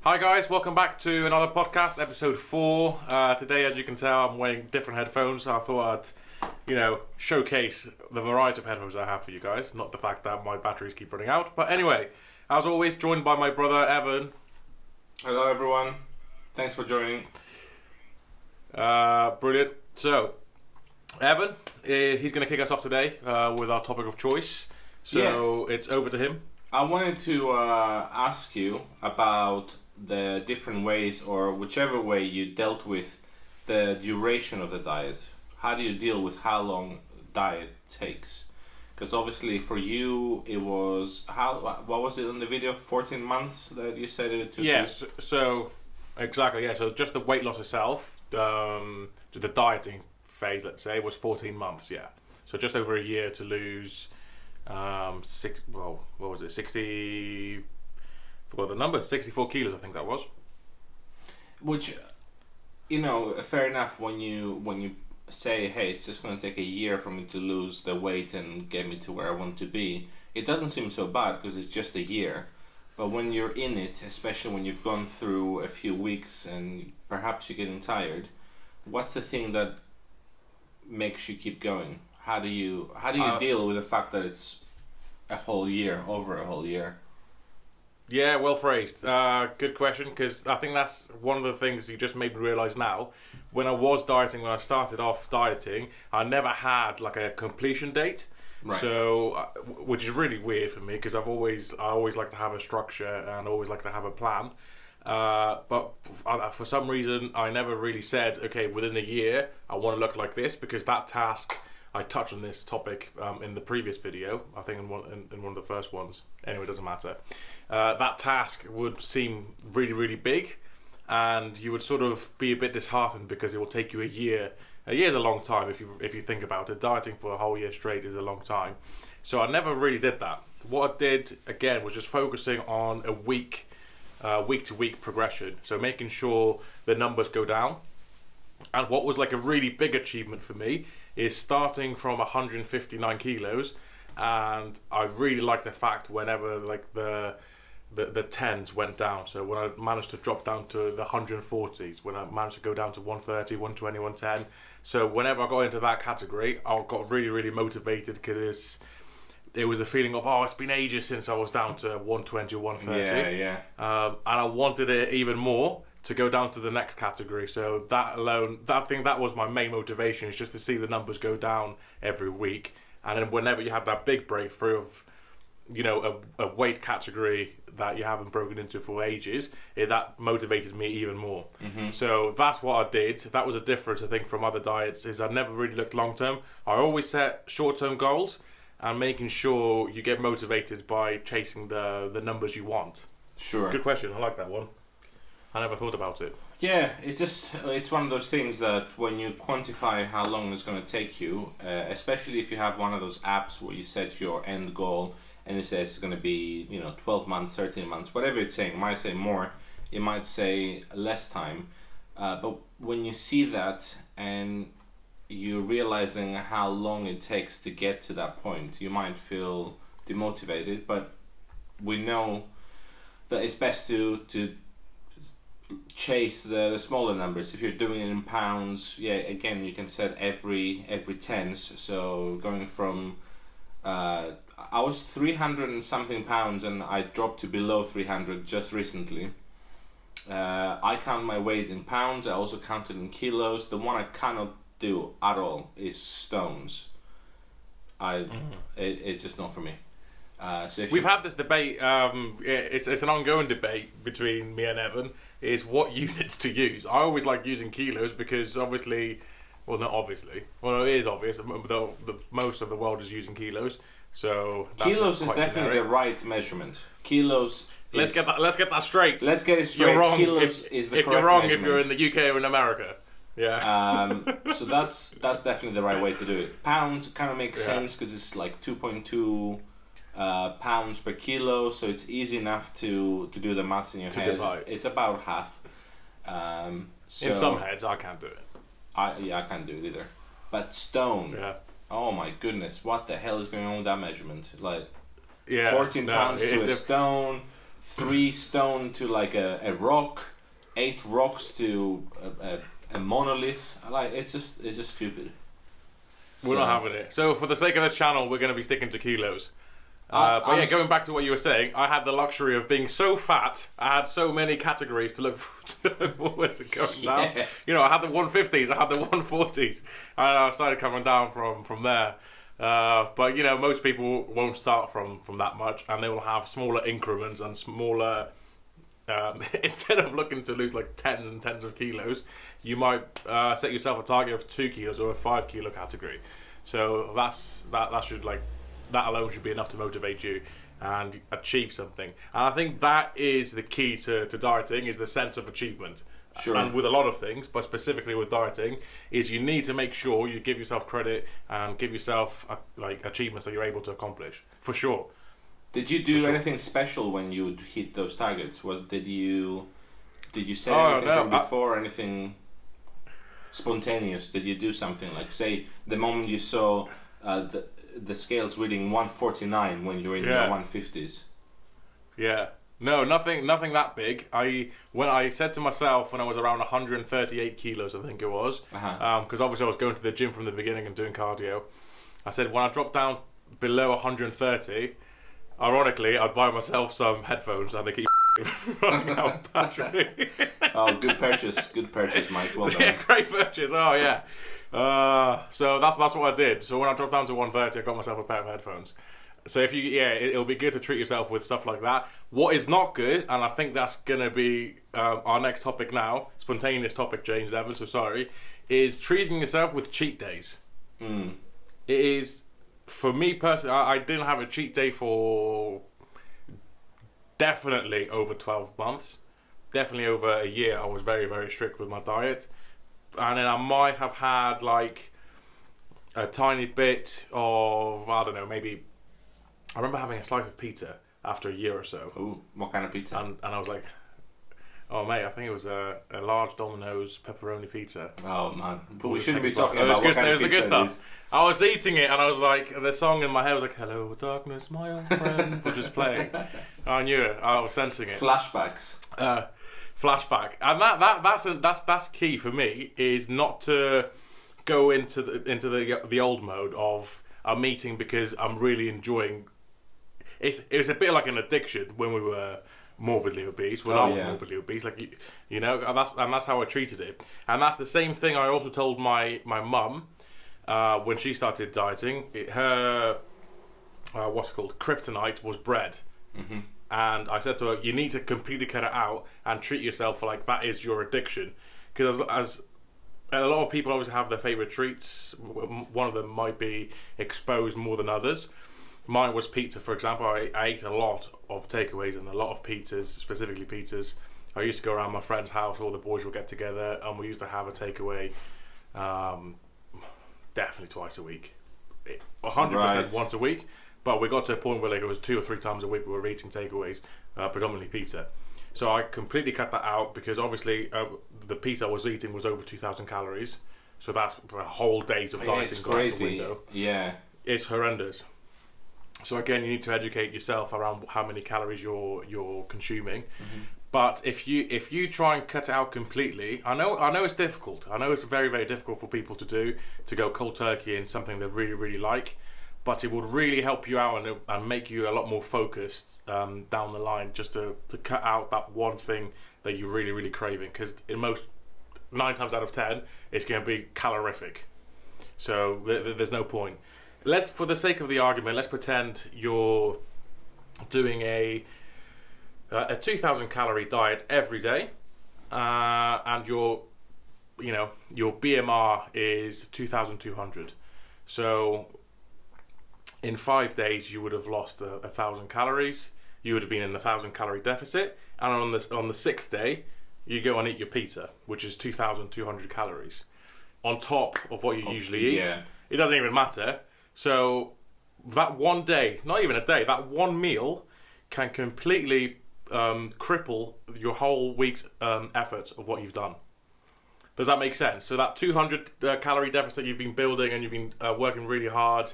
Hi guys, welcome back to another podcast, episode 4. Today, as you can tell, I'm wearing different headphones, so I thought I'd, showcase the variety of headphones I have for you guys, not the fact that my batteries keep running out. But anyway, as always, joined by my brother, Evan. Hello everyone, thanks for joining. Brilliant. So, Evan, he's going to kick us off today with our topic of choice. So, It's over to him. I wanted to ask you about the different ways, or whichever way you dealt with the duration of the diet. How do you deal with how long diet takes? Because obviously for you it was, what was it in the video, 14 months that you said it took? Yes, so exactly, yeah. So just the weight loss itself, the dieting phase, let's say, was 14 months, yeah. So just over a year to lose 64 kilos, I think that was. Which, fair enough when you say, hey, it's just going to take a year for me to lose the weight and get me to where I want to be. It doesn't seem so bad because it's just a year. But when you're in it, especially when you've gone through a few weeks and perhaps you're getting tired, what's the thing that makes you keep going? How do you deal with the fact that it's over a whole year? Yeah, well phrased. Good question, because I think that's one of the things you just made me realise now. When I started off dieting, I never had like a completion date. Right. So, which is really weird for me because I always like to have a structure and always like to have a plan. But for some reason, I never really said, okay, within a year, I want to look like this, because that task, I touched on this topic in the previous video, I think in one of the first ones. Anyway, it doesn't matter. That task would seem really, really big, and you would sort of be a bit disheartened because it will take you a year. A year is a long time if you think about it. Dieting for a whole year straight is a long time. So I never really did that. What I did, again, was just focusing on a week-to-week progression. So making sure the numbers go down. And what was like a really big achievement for me is starting from 159 kilos, and I really like the fact whenever like the tens went down. So when I managed to drop down to the 140s, when I managed to go down to 130, 120, 110. So whenever I got into that category, I got really, really motivated because it was the feeling of, it's been ages since I was down to 120 or 130. Yeah. And I wanted it even more to go down to the next category. So that alone, that was my main motivation, is just to see the numbers go down every week. And then whenever you have that big breakthrough of, a weight category that you haven't broken into for ages, that motivated me even more. Mm-hmm. So that's what I did. That was a difference, I think, from other diets, is I never really looked long term. I always set short-term goals and making sure you get motivated by chasing the numbers you want. Sure. Good question. I like that one. I never thought about it. Yeah, it's one of those things that when you quantify how long it's going to take you, especially if you have one of those apps where you set your end goal and it says it's going to be 12 months, 13 months, whatever it's saying. It might say more, it might say less time, but when you see that and you're realizing how long it takes to get to that point, you might feel demotivated. But we know that it's best to chase the smaller numbers. If you're doing it in pounds, again, you can set every tens. So going from I was 300 and something pounds, and I dropped to below 300 just recently. I count my weight in pounds. I also count it in kilos. The one I cannot do at all is stones. It's just not for me. So we've had this debate. It's an ongoing debate between me and Evan. Is what units to use. I always like using kilos because obviously, well, not obviously. Well, it is obvious. The most of the world is using kilos. So kilos is definitely the right measurement. Kilos. Let's get that straight. Let's get it straight. You're wrong kilos is the correct measurement. If you're wrong, if you're in the UK or in America. Yeah. So that's definitely the right way to do it. Pounds kind of makes sense because it's like 2.2 pounds per kilo, so it's easy enough to do the maths in your head. Divide. It's about half. So in some heads, I can't do it. I can't do it either. But stone. Yeah. Oh my goodness! What the hell is going on with that measurement? Like, Yeah. 14 pounds to a stone. 3 stone to like a rock, 8 rocks to a monolith. Like it's just stupid. We're not having it. So for the sake of this channel, we're going to be sticking to kilos. But yeah, going back to what you were saying, I had the luxury of being so fat. I had so many categories to look forward to going down. You know, I had the 150s, I had the 140s, and I started coming down from there. But you know, most people won't start from that much, and they will have smaller increments and smaller. Instead of looking to lose like tens and tens of kilos, you might set yourself a target of 2 kilos or a 5 kilo category. So that should like. That alone should be enough to motivate you and achieve something. And I think that is the key to dieting, is the sense of achievement. Sure. And with a lot of things, but specifically with dieting, is you need to make sure you give yourself credit and give yourself like achievements that you're able to accomplish. For sure. Did you do anything special when you hit those targets? Did you say anything from before? Anything spontaneous? Did you do something like, say, the moment you saw the scales reading 149 when you're in your 150s? Yeah. No, nothing that big. When I said to myself when I was around 138 kilos, I think it was, because obviously I was going to the gym from the beginning and doing cardio. I said when I drop down below 130, ironically, I'd buy myself some headphones and they keep running out of battery. Oh, good purchase, Mike. Well done. Yeah, great purchase. Oh yeah. So that's what I did. So when I dropped down to 130, I got myself a pair of headphones. So it'll be good to treat yourself with stuff like that. What is not good, and I think that's gonna be our next topic now, spontaneous topic, James Evans. So sorry, is treating yourself with cheat days. It is, for me personally, I didn't have a cheat day for definitely over 12 months. Definitely over a year. I was very, very strict with my diet. And then I might have had like a tiny bit of, I don't know, maybe, I remember having a slice of pizza after a year or so. Ooh, what kind of pizza? And I was like, oh mate, I think it was a large Domino's pepperoni pizza. Oh man, but we shouldn't be talking about what kind of pizza it was the good stuff. I was eating it and I was like, the song in my head was like, hello darkness, my old friend, was just playing. I knew it, I was sensing it. Flashbacks. Flashback, and that's key for me, is not to go into the old mode of a meeting because I'm really enjoying. It's a bit like an addiction when we were morbidly obese. When I was morbidly obese, like you know, and that's how I treated it. And that's the same thing I also told my mum when she started dieting. Her what's it called, kryptonite was bread. Mm-hmm. And I said to her, you need to completely cut it out and treat yourself like that is your addiction. Because as a lot of people always have their favourite treats, one of them might be exposed more than others. Mine was pizza, for example. I ate a lot of takeaways and a lot of pizzas, specifically pizzas. I used to go around my friend's house, all the boys would get together, and we used to have a takeaway definitely twice a week. 100% once a week. But we got to a point where like it was 2 or 3 times a week we were eating takeaways, predominantly pizza. So I completely cut that out because obviously the pizza I was eating was over 2,000 calories. So that's a whole days of dieting going out the window. Yeah, it's horrendous. So again, you need to educate yourself around how many calories you're consuming. Mm-hmm. But if you try and cut it out completely, I know it's difficult. I know it's very, very difficult for people to do, to go cold turkey in something they really, really like. But it would really help you out and make you a lot more focused down the line, just to cut out that one thing that you're really, really craving. Because in most 9 times out of 10, it's going to be calorific. So there's no point. For the sake of the argument, let's pretend you're doing a 2,000 calorie diet every day, and your BMR is 2,200. So in 5 days, you would have lost 1,000 calories. You would have been in a 1,000 calorie deficit, and on the 6th day, you go and eat your pizza, which is 2,200 calories, on top of what you usually eat. Yeah. It doesn't even matter. So that one day, not even a day, that one meal can completely cripple your whole week's effort of what you've done. Does that make sense? So that 200 calorie deficit you've been building and you've been working really hard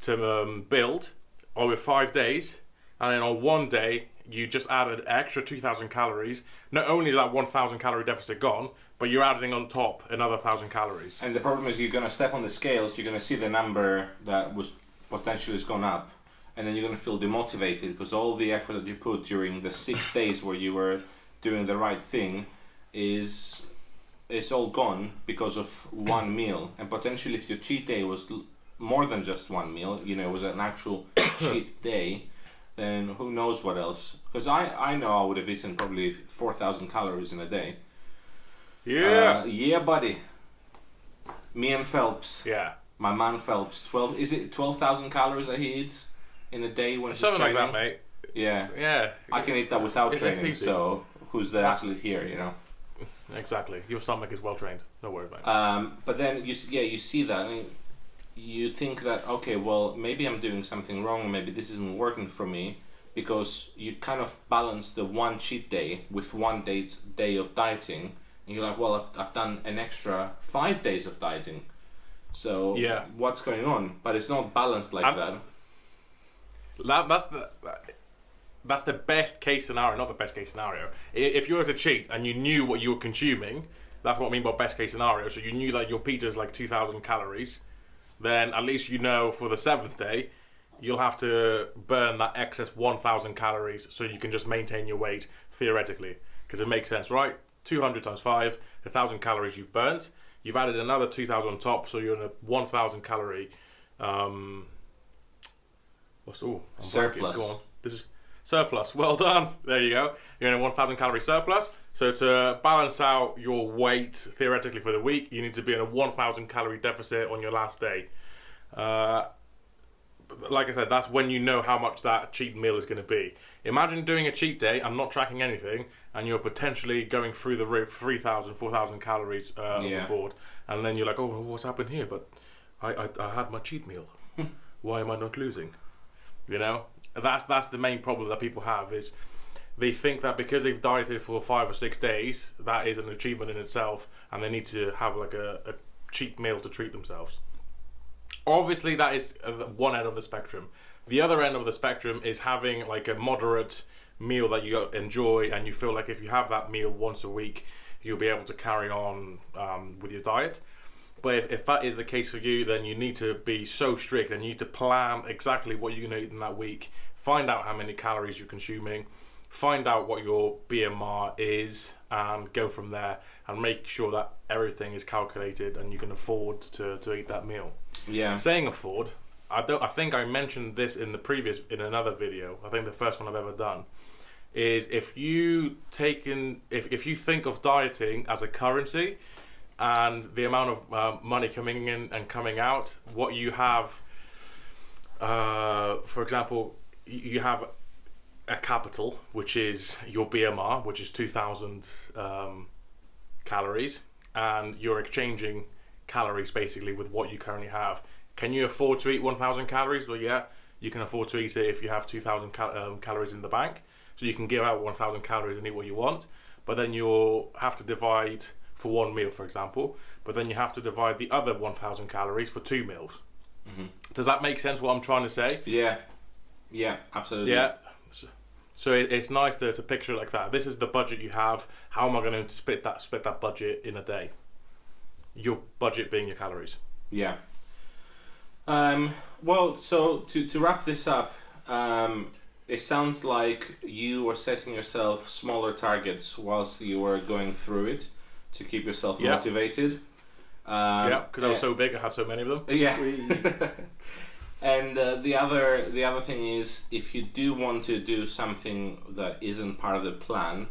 to build over 5 days, and then on one day you just added extra 2,000 calories. Not only is that 1,000 calorie deficit gone, but you're adding on top another 1,000 calories. And the problem is you're going to step on the scales, you're going to see the number that was potentially has gone up, and then you're going to feel demotivated because all the effort that you put during the 6 days where you were doing the right thing is all gone because of one meal. And potentially if your cheat day was more than just one meal, you know, it was an actual cheat day, then who knows what else. Because I know I would have eaten probably 4,000 calories in a day. Yeah. Yeah, buddy. Me and Phelps. Yeah. My man Phelps. 12,000 calories that he eats in a day when he's Something training? like that, mate. Yeah. Yeah. I can eat that without It's training, easy. so who's the athlete here, you know? Exactly. Your stomach is well trained. Don't worry about it. But then you see that and you think that, okay, well, maybe I'm doing something wrong, maybe this isn't working for me, because you kind of balance the one cheat day with 1 day of dieting, and you're like, well, I've done an extra 5 days of dieting, so Yeah. what's going on? But it's not balanced like that. That's the best case scenario, not the best case scenario. If you were to cheat and you knew what you were consuming, that's what I mean by best case scenario. So you knew that your pizza is like 2,000 calories, then at least you know for the 7th day, you'll have to burn that excess 1,000 calories so you can just maintain your weight theoretically. Because it makes sense, right? 200 times 5, 1,000 calories you've burnt. You've added another 2,000 on top, so you're in a 1,000 calorie. Surplus. Go on. This is surplus. Well done. There you go. You're in a 1,000 calorie surplus. So to balance out your weight theoretically for the week, you need to be in a 1,000 calorie deficit on your last day. Like I said, that's when you know how much that cheat meal is going to be. Imagine doing a cheat day and not tracking anything, and you're potentially going through the roof, 3,000, 4,000 calories on the board, and then you're like, oh, what's happened here? But I had my cheat meal. Why am I not losing? You know, that's the main problem that people have, is they think that because they've dieted for 5 or 6 days, that is an achievement in itself, and they need to have like a cheat meal to treat themselves. Obviously, that is one end of the spectrum. The other end of the spectrum is having like a moderate meal that you enjoy, and you feel like if you have that meal once a week, you'll be able to carry on with your diet. But if that is the case for you, then you need to be so strict, and you need to plan exactly what you're going to eat in that week. Find out how many calories you're consuming. Find out what your BMR is, and go from there, and make sure that everything is calculated and you can afford to eat that meal. Yeah. Saying afford, I think I mentioned this in another video. I think the first one I've ever done is if you think of dieting as a currency, and the amount of money coming in and coming out, what you have, for example, you have a capital, which is your BMR, which is 2,000 calories, and you're exchanging calories basically with what you currently have. Can you afford to eat 1,000 calories? Well, yeah, you can afford to eat it if you have 2,000 calories in the bank. So you can give out 1,000 calories and eat what you want, but then you'll have to divide for one meal, for example, but then you have to divide the other 1,000 calories for 2 meals. Mm-hmm. Does that make sense what I'm trying to say? Yeah, absolutely. Yeah. So it's nice to picture it like that. This is the budget you have. How am I going to split that budget in a day? Your budget being your calories. Yeah. Well, so to wrap this up, it sounds like you were setting yourself smaller targets whilst you were going through it to keep yourself motivated. Because I was so big, I had so many of them. Yeah. And the other thing is, if you do want to do something that isn't part of the plan,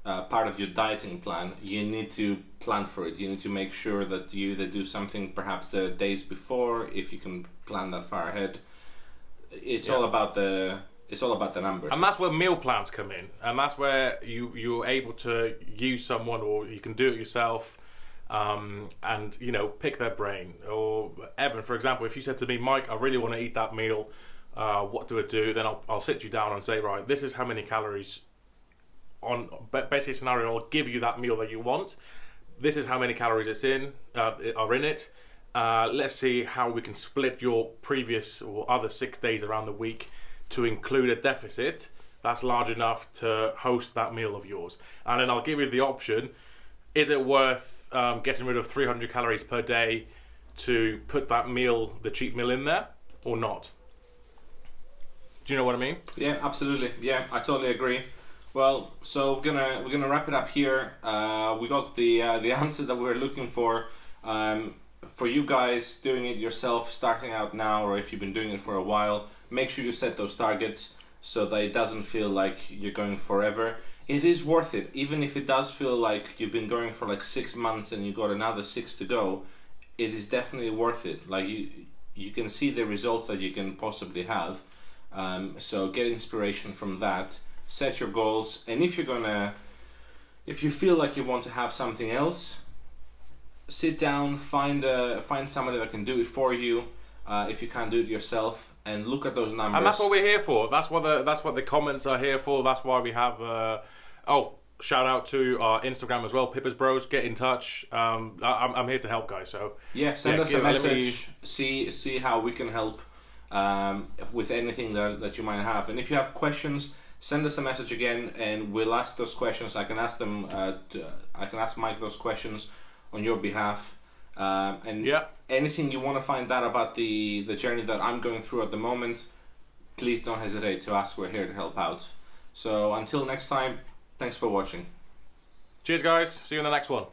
part of your dieting plan, you need to plan for it. You need to make sure that you either do something perhaps the days before, if you can plan that far ahead. It's all about the numbers. And that's where meal plans come in, and that's where you're able to use someone, or you can do it yourself. And pick their brain. Or Evan, for example, if you said to me, Mike, I really want to eat that meal, what do I do? Then I'll sit you down and say, right, this is how many calories. On best case scenario, I'll give you that meal that you want. This is how many calories are in it. Let's see how we can split your previous or other 6 days around the week to include a deficit that's large enough to host that meal of yours. And then I'll give you the option, is it worth getting rid of 300 calories per day to put that meal, the cheat meal, in there, or not? Do you know what I mean? Yeah, absolutely. Yeah, I totally agree. Well, so we're gonna wrap it up here. We got the answer that we were looking for. For you guys doing it yourself, starting out now, or if you've been doing it for a while, make sure you set those targets so that it doesn't feel like you're going forever. It is worth it, even if it does feel like you've been going for like 6 months and you got another 6 to go. It is definitely worth it. Like you can see the results that you can possibly have. So get inspiration from that. Set your goals, and if you feel like you want to have something else, sit down, find somebody that can do it for you. If you can't do it yourself, and look at those numbers. And that's what we're here for. That's what the comments are here for. That's why we have. Shout out to our Instagram as well, Pipis Bros. Get in touch. I'm here to help, guys. So yeah, send us a message. See how we can help with anything that you might have. And if you have questions, send us a message again, and we'll ask those questions. I can ask them. I can ask Mike those questions on your behalf. And anything you want to find out about the journey that I'm going through at the moment, please don't hesitate to ask. We're here to help out. So until next time, thanks for watching. Cheers, guys. See you in the next one.